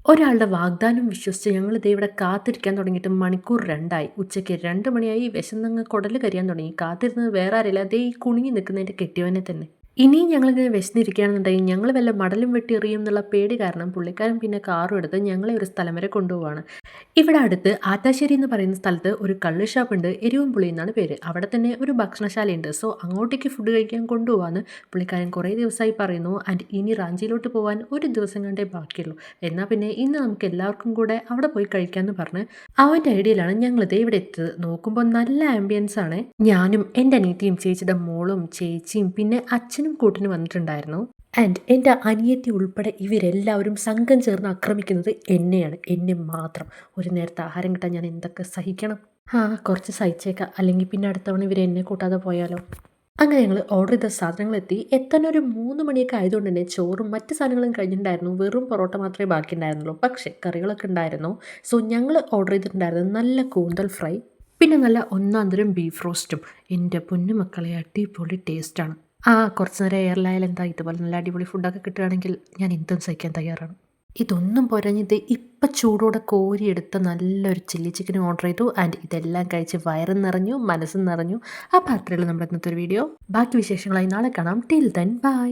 ഒരാളുടെ വാഗ്ദാനം വിശ്വസിച്ച് ഞങ്ങൾ ദേ ഇവിടെ കാത്തിരിക്കാൻ തുടങ്ങിയിട്ട് മണിക്കൂർ 2 ഉച്ചയ്ക്ക് 2 മണിയായി. വിശന്നങ്ങ് കുടല് കരിയാൻ തുടങ്ങി. കാത്തിരുന്നത് വേറെ ആരില്ല, ദേ ഈ കുണുങ്ങി നിൽക്കുന്നതിൻ്റെ കെട്ടിയവനെ തന്നെ. ഇനിയും ഞങ്ങളിങ്ങനെ വിശന്നിരിക്കുകയാണെന്നുണ്ടെങ്കിൽ ഞങ്ങൾ വല്ല മടലും വെട്ടി എറിയും എന്നുള്ള പേടി കാരണം പുള്ളിക്കാരൻ പിന്നെ കാറും എടുത്ത് ഞങ്ങളെ ഒരു സ്ഥലം വരെ കൊണ്ടുപോവാണ്. ഇവിടെ അടുത്ത് ആറ്റാശ്ശേരി എന്ന് പറയുന്ന സ്ഥലത്ത് ഒരു കള്ള് ഷാപ്പുണ്ട്. എരിവും പുളി എന്നാണ് പേര്. അവിടെ തന്നെ ഒരു ഭക്ഷണശാലയുണ്ട്. സോ അങ്ങോട്ടേക്ക് ഫുഡ് കഴിക്കാൻ കൊണ്ടുപോകാമെന്ന് പുള്ളിക്കാരൻ കുറേ ദിവസമായി പറയുന്നു. ആൻഡ് ഇനി റാഞ്ചിയിലോട്ട് പോകാൻ ഒരു ദിവസം കണ്ടേ ബാക്കിയുള്ളൂ. എന്നാൽ പിന്നെ ഇന്ന് നമുക്ക് എല്ലാവർക്കും കൂടെ അവിടെ പോയി കഴിക്കാമെന്ന് പറഞ്ഞ് അവൻ്റെ ഐഡിയയിലാണ് ഞങ്ങളിത് ഇവിടെ എത്തിയത്. നോക്കുമ്പോൾ നല്ല ആംബിയൻസ് ആണ്. ഞാനും എൻ്റെ അനിയത്തിയും ചേച്ചിയുടെ മോളും ചേച്ചിയും പിന്നെ അച്ഛനും കൂട്ടിന് വന്നിട്ടുണ്ടായിരുന്നു. ആൻഡ് എൻ്റെ അനിയത്തി ഉൾപ്പെടെ ഇവരെല്ലാവരും സംഘം ചേർന്ന് ആക്രമിക്കുന്നത് എന്നെയാണ്, എന്നെ മാത്രം. ഒരു നേരത്തെ ആഹാരം കിട്ടാൻ ഞാൻ എന്തൊക്കെ സഹിക്കണം. കുറച്ച് സഹിച്ചേക്കാം, അല്ലെങ്കിൽ പിന്നെ അടുത്തവണ ഇവർ എന്നെ കൂട്ടാതെ പോയാലോ. അങ്ങനെ ഞങ്ങൾ ഓർഡർ ചെയ്ത സാധനങ്ങൾ എത്താൻ ഒരു 3 മണിയൊക്കെ ആയതുകൊണ്ട് തന്നെ ചോറും മറ്റ് സാധനങ്ങളും കഴിഞ്ഞിട്ടുണ്ടായിരുന്നു. വെറും പൊറോട്ട മാത്രമേ ബാക്കി ഉണ്ടായിരുന്നുള്ളൂ. പക്ഷേ കറികളൊക്കെ ഉണ്ടായിരുന്നു. സോ ഞങ്ങൾ ഓർഡർ ചെയ്തിട്ടുണ്ടായിരുന്നത് നല്ല കൂന്തൽ ഫ്രൈ, പിന്നെ നല്ല ഒന്നാന്തരം ബീഫ് റോസ്റ്റും. എൻ്റെ പൊന്നു മക്കളെ, അടിപൊളി ടേസ്റ്റാണ്. കുറച്ച് നേരം എയർലായാലും എന്താ, ഇതുപോലെ നല്ല അടിപൊളി ഫുഡൊക്കെ കിട്ടുകയാണെങ്കിൽ ഞാൻ എന്തും സഹിക്കാൻ തയ്യാറാണ്. ഇതൊന്നും പോരാഞ്ഞത് ഇപ്പം ചൂടോടെ കോരിയെടുത്ത നല്ലൊരു ചില്ലി ചിക്കനും ഓർഡർ ചെയ്തു. ആൻഡ് ഇതെല്ലാം കഴിച്ച് വയറും നിറഞ്ഞു, മനസ്സും നിറഞ്ഞു. അപ്പോൾ അത്രയുള്ളൂ നമ്മുടെ ഇന്നത്തെ ഒരു വീഡിയോ. ബാക്കി വിശേഷങ്ങളായി നാളെ കാണാം. Till then bye.